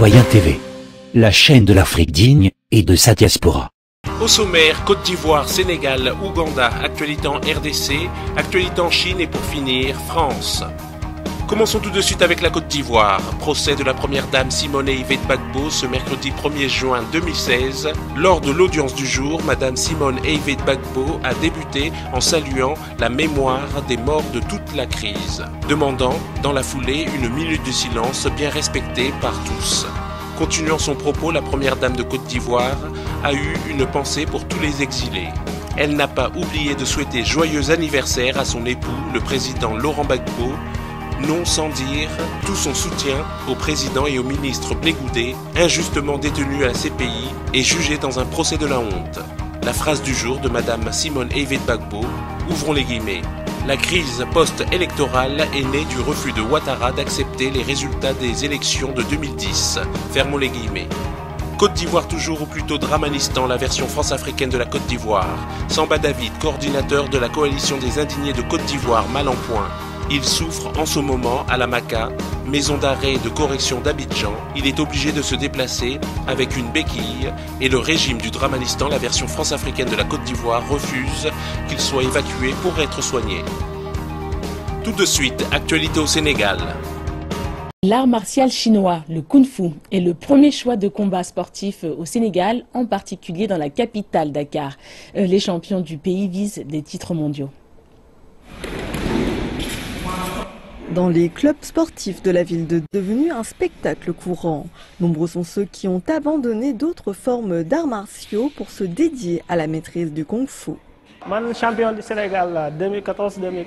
Citoyen TV, la chaîne de l'Afrique digne et de sa diaspora. Au sommaire, Côte d'Ivoire, Sénégal, Ouganda, actualité en RDC, actualité en Chine et pour finir, France. Commençons tout de suite avec la Côte d'Ivoire. Procès de la première dame Simone Eivete Gbagbo ce mercredi 1er juin 2016. Lors de l'audience du jour, madame Simone Eivete Gbagbo a débuté en saluant la mémoire des morts de toute la crise, demandant dans la foulée une minute de silence bien respectée par tous. Continuant son propos, la première dame de Côte d'Ivoire a eu une pensée pour tous les exilés. Elle n'a pas oublié de souhaiter joyeux anniversaire à son époux, le président Laurent Gbagbo, non sans dire tout son soutien au président et au ministre Blé Goudé, injustement détenu à la CPI et jugé dans un procès de la honte. La phrase du jour de madame Simone Eivete Gbagbo, ouvrons les guillemets. La crise post-électorale est née du refus de Ouattara d'accepter les résultats des élections de 2010. Fermons les guillemets. Côte d'Ivoire toujours, ou plutôt Dramanistan, la version France-africaine de la Côte d'Ivoire. Samba David, coordinateur de la coalition des indignés de Côte d'Ivoire, mal en point. Il souffre en ce moment à la MACA, maison d'arrêt et de correction d'Abidjan. Il est obligé de se déplacer avec une béquille et le régime du Dramanistan, la version France-africaine de la Côte d'Ivoire, refuse qu'il soit évacué pour être soigné. Tout de suite, actualité au Sénégal. L'art martial chinois, le kung-fu, est le premier choix de combat sportif au Sénégal, en particulier dans la capitale Dakar. Les champions du pays visent des titres mondiaux. Dans les clubs sportifs de la ville devenu un spectacle courant. Nombreux sont ceux qui ont abandonné d'autres formes d'arts martiaux pour se dédier à la maîtrise du kung-fu. Je suis champion du Sénégal 2014-2015.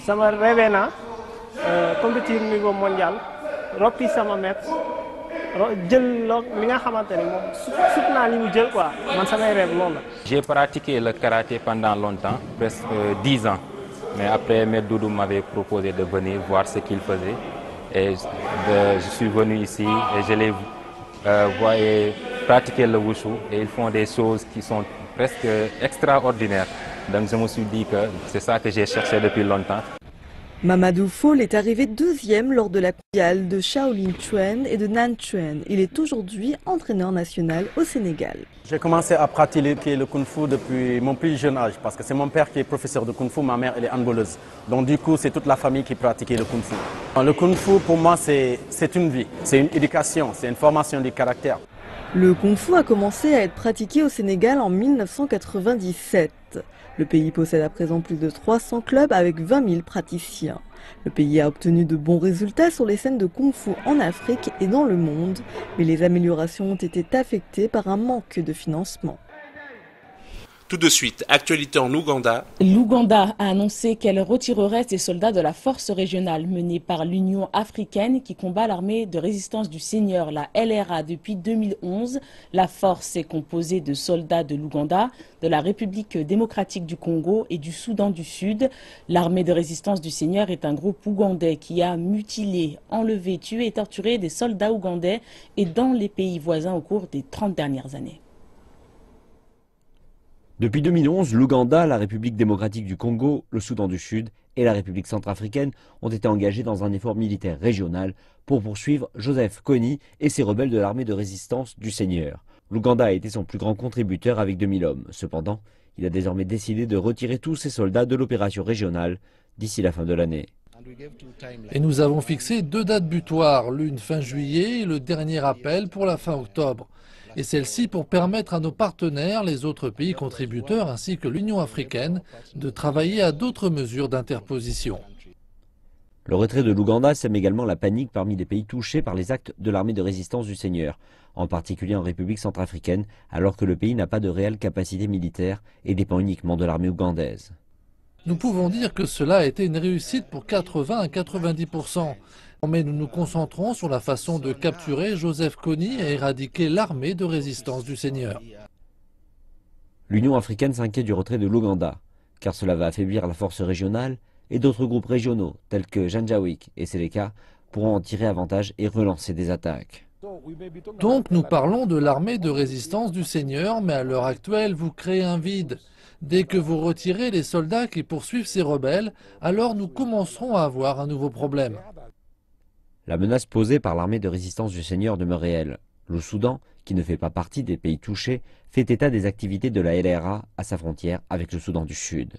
Ça m'a rêvé de compétir au niveau mondial. Ropi sama maître. J'ai pratiqué le karaté pendant longtemps, presque 10 ans. Mais après, Maître Doudou m'avait proposé de venir voir ce qu'il faisait. Et je suis venu ici et je les voyais pratiquer le wushu. Et ils font des choses qui sont presque extraordinaires. Donc je me suis dit que c'est ça que j'ai cherché depuis longtemps. Mamadou Fall est arrivé deuxième lors de la mondiale de Shaolin Chuan et de Nan Chuan. Il est aujourd'hui entraîneur national au Sénégal. J'ai commencé à pratiquer le Kung Fu depuis mon plus jeune âge parce que c'est mon père qui est professeur de Kung Fu, ma mère elle est handballeuse. Donc du coup c'est toute la famille qui pratiquait le Kung Fu. Le Kung Fu pour moi c'est une vie, c'est une éducation, c'est une formation du caractère. Le Kung Fu a commencé à être pratiqué au Sénégal en 1997. Le pays possède à présent plus de 300 clubs avec 20 000 praticiens. Le pays a obtenu de bons résultats sur les scènes de Kung-Fu en Afrique et dans le monde, mais les améliorations ont été affectées par un manque de financement. Tout de suite, actualité en Ouganda. L'Ouganda a annoncé qu'elle retirerait ses soldats de la force régionale menée par l'Union africaine qui combat l'armée de résistance du Seigneur, la LRA, depuis 2011. La force est composée de soldats de l'Ouganda, de la République démocratique du Congo et du Soudan du Sud. L'armée de résistance du Seigneur est un groupe ougandais qui a mutilé, enlevé, tué et torturé des soldats ougandais et dans les pays voisins au cours des 30 dernières années. Depuis 2011, l'Ouganda, la République démocratique du Congo, le Soudan du Sud et la République centrafricaine ont été engagés dans un effort militaire régional pour poursuivre Joseph Kony et ses rebelles de l'armée de résistance du Seigneur. L'Ouganda a été son plus grand contributeur avec 2000 hommes. Cependant, il a désormais décidé de retirer tous ses soldats de l'opération régionale d'ici la fin de l'année. Et nous avons fixé 2 dates butoirs, l'une fin juillet et le dernier appel pour la fin octobre. Et celle-ci pour permettre à nos partenaires, les autres pays contributeurs ainsi que l'Union africaine, de travailler à d'autres mesures d'interposition. Le retrait de l'Ouganda sème également la panique parmi les pays touchés par les actes de l'armée de résistance du Seigneur, en particulier en République centrafricaine, alors que le pays n'a pas de réelle capacité militaire et dépend uniquement de l'armée ougandaise. Nous pouvons dire que cela a été une réussite pour 80 à 90%. Mais nous nous concentrons sur la façon de capturer Joseph Kony et éradiquer l'armée de résistance du Seigneur. L'Union africaine s'inquiète du retrait de l'Ouganda, car cela va affaiblir la force régionale et d'autres groupes régionaux, tels que Janjaweed et Seleka, pourront en tirer avantage et relancer des attaques. Donc nous parlons de l'armée de résistance du Seigneur, mais à l'heure actuelle, vous créez un vide. Dès que vous retirez les soldats qui poursuivent ces rebelles, alors nous commencerons à avoir un nouveau problème. La menace posée par l'armée de résistance du Seigneur demeure réelle. Le Soudan, qui ne fait pas partie des pays touchés, fait état des activités de la LRA à sa frontière avec le Soudan du Sud.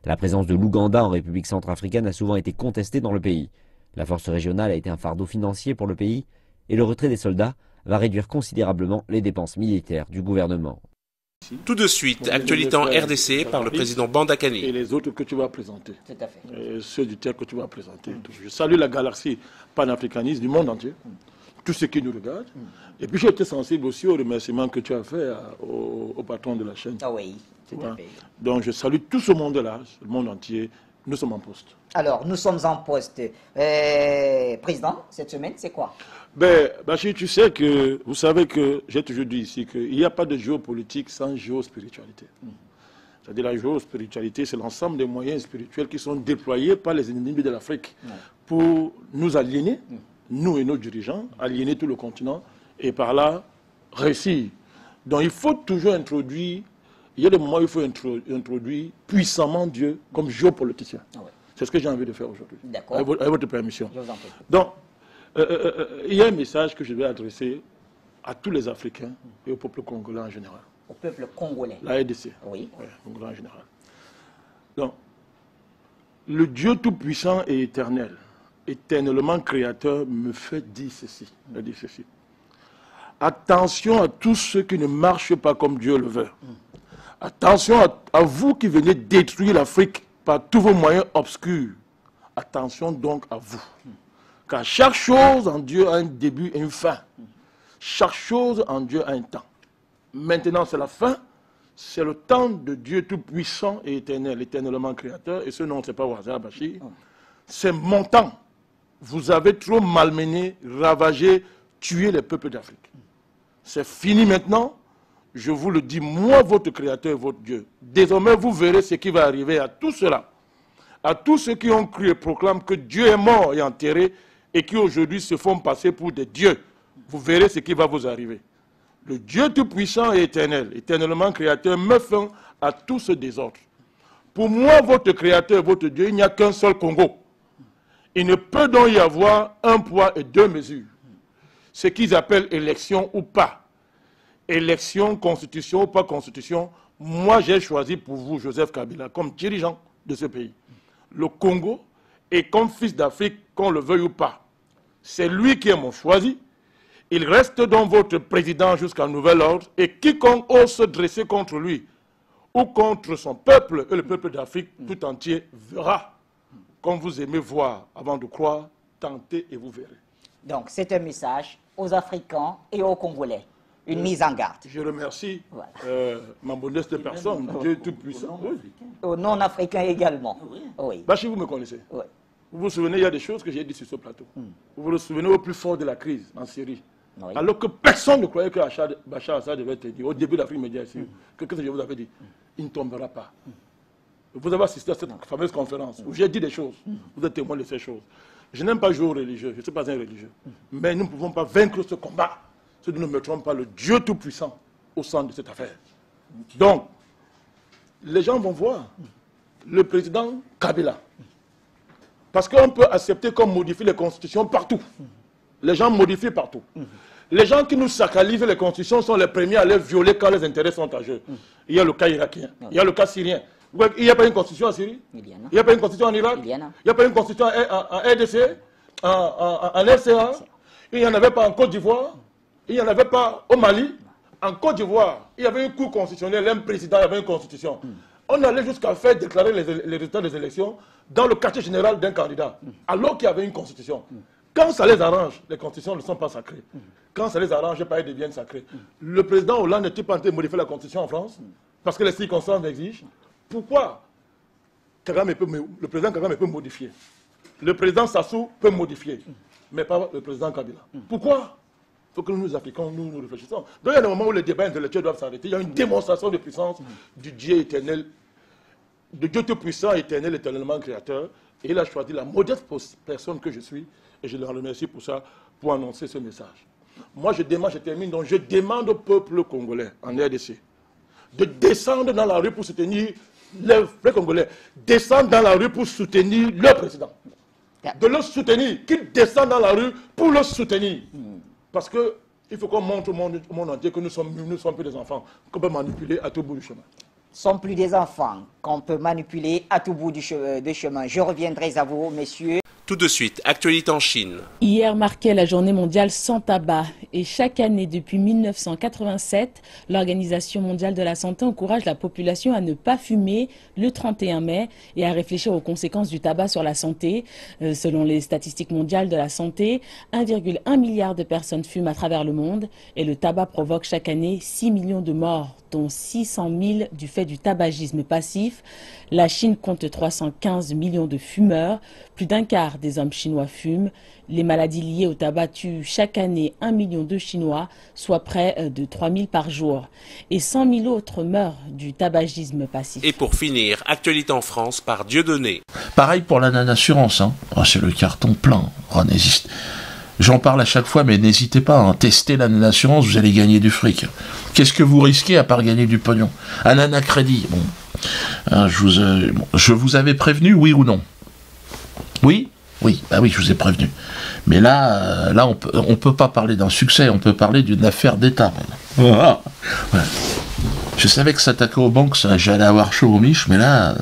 La présence de l'Ouganda en République centrafricaine a souvent été contestée dans le pays. La force régionale a été un fardeau financier pour le pays et le retrait des soldats va réduire considérablement les dépenses militaires du gouvernement. Tout de suite, actualité en RDC par le président Bandakani. Et les autres que tu vas présenter. Tout à fait. Et ceux du terre que tu vas présenter. Je salue la galaxie panafricaniste du monde entier, tous ceux qui nous regardent. Et puis j'ai été sensible aussi aux remerciements que tu as fait au patron de la chaîne. Ah oui, tout à fait. Donc je salue tout ce monde-là, le monde entier. Nous sommes en poste. Alors, nous sommes en poste. Président, cette semaine, c'est quoi? Bachir, tu sais que, vous savez que, j'ai toujours dit ici qu'il n'y a pas de géopolitique sans géospiritualité. C'est-à-dire la géospiritualité, c'est l'ensemble des moyens spirituels qui sont déployés par les ennemis de l'Afrique pour nous aliéner, nous et nos dirigeants, aliéner tout le continent et par là réussir. Donc il faut toujours introduire, il y a des moments où il faut introduire puissamment Dieu comme géopoliticien. C'est ce que j'ai envie de faire aujourd'hui, avec votre permission. Je vous en prie. Donc, il y a un message que je vais adresser à tous les Africains et au peuple congolais en général. Au peuple congolais. La RDC. Oui. Congolais en général. Donc, le Dieu tout-puissant et éternel, éternellement créateur, me fait dire ceci. Attention à tous ceux qui ne marchent pas comme Dieu le veut. Attention à vous qui venez détruire l'Afrique par tous vos moyens obscurs. Attention donc à vous. Car chaque chose en Dieu a un début et une fin. Chaque chose en Dieu a un temps. Maintenant, c'est la fin. C'est le temps de Dieu tout-puissant et éternel, éternellement créateur. Et ce nom, ce n'est pas au hasard, Bachir. C'est mon temps. Vous avez trop malmené, ravagé, tué les peuples d'Afrique. C'est fini maintenant. Je vous le dis, moi, votre créateur, votre Dieu. Désormais, vous verrez ce qui va arriver à tout cela. À tous ceux qui ont cru et proclament que Dieu est mort et enterré et qui aujourd'hui se font passer pour des dieux. Vous verrez ce qui va vous arriver. Le Dieu tout-puissant et éternel, éternellement créateur, me fait à tout ce désordre. Pour moi, votre créateur, votre Dieu, il n'y a qu'un seul Congo. Il ne peut donc y avoir un poids et deux mesures. Ce qu'ils appellent élection ou pas. Élection, constitution ou pas constitution, moi j'ai choisi pour vous, Joseph Kabila, comme dirigeant de ce pays. Le Congo, et comme fils d'Afrique, qu'on le veuille ou pas. C'est lui qui est mon choisi. Il reste donc votre président jusqu'à nouvel ordre, et quiconque ose se dresser contre lui, ou contre son peuple, et le peuple d'Afrique tout entier, verra. Comme vous aimez voir avant de croire, tentez et vous verrez. Donc c'est un message aux Africains et aux Congolais. Une mise en garde. Je remercie ma modeste personne, Dieu tout-puissant. Aux non-africains également. Oui. Bachir, vous me connaissez. Oui. Vous vous souvenez, il y a des choses que j'ai dites sur ce plateau. Vous vous souvenez au plus fort de la crise en Syrie. Oui. Alors que personne ne croyait que Bachar Assad devait être dit, au début de l'Afrique médiatique, que je vous avais dit, il ne tombera pas. Vous avez assisté à cette fameuse conférence où j'ai dit des choses. Vous êtes témoin de ces choses. Je n'aime pas jouer aux religieux, je ne suis pas un religieux. Mais nous ne pouvons pas vaincre ce combat si nous ne mettrons pas le Dieu tout-puissant au centre de cette affaire. Donc, les gens vont voir le président Kabila. Parce qu'on peut accepter qu'on modifie les constitutions partout. Les gens modifient partout. Les gens qui nous sacralisent les constitutions sont les premiers à les violer quand les intérêts sont en jeu. Il y a le cas irakien, il y a le cas syrien. Il n'y a pas une constitution en Syrie, il n'y a pas une constitution en Irak, il n'y a pas une constitution en RDC, en RCA, il n'y en avait pas en Côte d'Ivoire, il n'y en avait pas au Mali. En Côte d'Ivoire, il y avait une cour constitutionnelle, un président, il y avait une constitution. On allait jusqu'à faire déclarer les résultats des élections dans le quartier général d'un candidat, alors qu'il y avait une constitution. Quand ça les arrange, les constitutions ne sont pas sacrées. Quand ça les arrange, elles deviennent sacrées. Le président Hollande n'est-il pas en train de modifier la constitution en France parce que les circonstances l'exigent? Pourquoi le président Kagame peut modifier? Le président Sassou peut modifier, mais pas le président Kabila. Pourquoi? Il faut que nous appliquons, nous réfléchissons. Donc il y a des moments où les débats intellectuels doivent s'arrêter. Il y a une démonstration de puissance du Dieu éternel, de Dieu tout-puissant, éternel, éternellement créateur. Et il a choisi la modeste personne que je suis, et je le remercie pour ça, pour annoncer ce message. Moi je termine, donc je demande au peuple congolais en RDC de descendre dans la rue pour soutenir les vrais Congolais, descendre dans la rue pour soutenir le président. de le soutenir, qu'ils descendent dans la rue pour le soutenir. Parce que il faut qu'on montre au monde entier que nous sommes plus des enfants, qu'on peut manipuler à tout bout du chemin. Nous ne sommes plus des enfants qu'on peut manipuler à tout bout du chemin. Je reviendrai à vous, messieurs. Tout de suite, actualité en Chine. Hier marquait la journée mondiale sans tabac et chaque année depuis 1987, l'Organisation mondiale de la santé encourage la population à ne pas fumer le 31 mai et à réfléchir aux conséquences du tabac sur la santé. Selon les statistiques mondiales de la santé, 1,1 milliard de personnes fument à travers le monde et le tabac provoque chaque année 6 millions de morts, dont 600 000 du fait du tabagisme passif. La Chine compte 315 millions de fumeurs, plus d'un quart des hommes chinois fument. Les maladies liées au tabac tuent chaque année 1 million de Chinois, soit près de 3 000 par jour. Et 100 000 autres meurent du tabagisme passif. Et pour finir, actualité en France par Dieudonné. Pareil pour la non-assurance, hein. Oh, c'est le carton plein. Oh, j'en parle à chaque fois, mais n'hésitez pas à tester la non-assurance, vous allez gagner du fric. Qu'est-ce que vous risquez à part gagner du pognon? Un anacrédit, bon. Je vous avais prévenu, oui ou non? Oui? Oui, bah oui, je vous ai prévenu. Mais là, on peut pas parler d'un succès, on peut parler d'une affaire d'État. Voilà. Ouais. Je savais que s'attaquer aux banques, j'allais avoir chaud aux miches, mais là,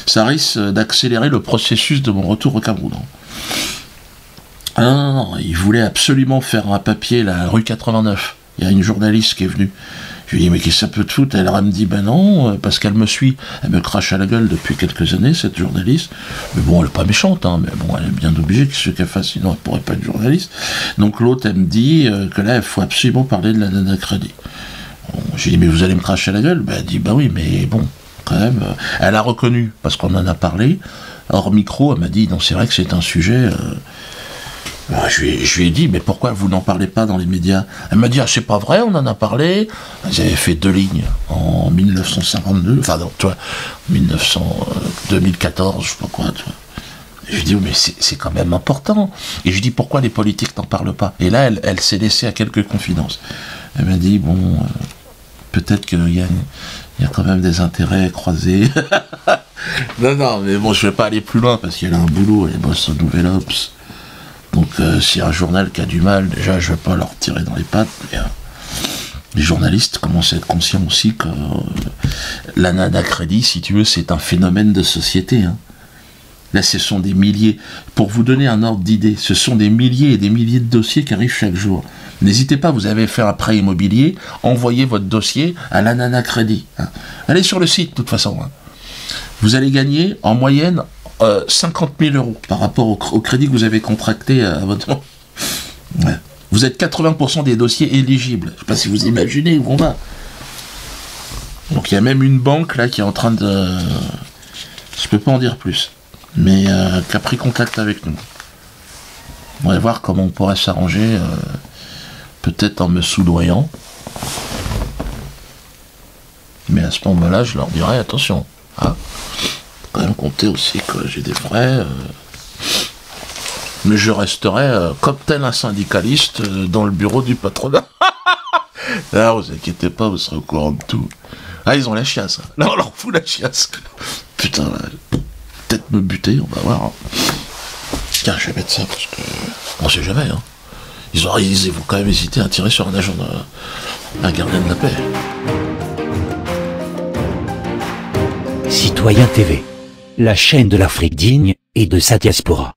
ça risque d'accélérer le processus de mon retour au Cameroun. Ah non, il voulait absolument faire un papier, là, rue 89. Il y a une journaliste qui est venue. Je lui ai dit, mais qu'est-ce que ça peut te foutre? Elle me dit, ben non, parce qu'elle me suit. Elle me crache à la gueule depuis quelques années, cette journaliste. Mais bon, elle n'est pas méchante, hein, mais bon, elle est bien obligée, qu'est-ce qu'elle fasse, sinon elle ne pourrait pas être journaliste. Donc l'autre, elle me dit que là, il faut absolument parler de la nanacrédit. Bon, j'ai dit, mais vous allez me cracher à la gueule? Ben, elle dit, ben oui, mais bon, quand même. Elle a reconnu, parce qu'on en a parlé. Hors micro, elle m'a dit, non, c'est vrai que c'est un sujet... Je lui ai dit, mais pourquoi vous n'en parlez pas dans les médias? Elle m'a dit, ah, c'est pas vrai, on en a parlé. Ils avaient fait 2 lignes en 1952, enfin non, toi, 2014, je sais pas quoi, toi. Je lui ai dit, mais c'est quand même important. Et je lui ai dit, pourquoi les politiques n'en parlent pas? Et là, elle s'est laissée à quelques confidences. Elle m'a dit, bon, peut-être qu'il y a quand même des intérêts croisés. Non, mais bon, je vais pas aller plus loin, parce qu'elle a un boulot, elle bosse au Nouvel Obs. Donc s'il y a un journal qui a du mal, déjà je ne vais pas leur tirer dans les pattes, mais les journalistes commencent à être conscients aussi que la nanacrédit, si tu veux, c'est un phénomène de société. Hein. Là, ce sont des milliers. Pour vous donner un ordre d'idée, ce sont des milliers et des milliers de dossiers qui arrivent chaque jour. N'hésitez pas, vous avez fait un prêt immobilier, envoyez votre dossier à la nanacrédit. Hein. Allez sur le site, de toute façon. Hein. Vous allez gagner en moyenne 50 000 € par rapport au crédit que vous avez contracté à votre nom. Ouais. Vous êtes 80% des dossiers éligibles. Je ne sais pas si vous imaginez où on va. Donc il y a même une banque là qui est en train de... Je peux pas en dire plus. Mais qui a pris contact avec nous. On va voir comment on pourrait s'arranger. Peut-être en me soudoyant. Mais à ce moment-là, je leur dirais attention. Hein. Quand même compter aussi que j'ai des frais, mais je resterai comme tel un syndicaliste dans le bureau du patronat. Là, vous inquiétez pas, vous serez au courant de tout. Ah, ils ont la chiasse. Là, on leur fout la chiasse. Putain, là, peut-être me buter, on va voir. Hein. Tiens, je vais mettre ça parce que on sait jamais. Hein. Ils vont quand même hésiter à tirer sur un agent, un gardien de la paix. Citoyen TV, la chaîne de l'Afrique digne et de sa diaspora.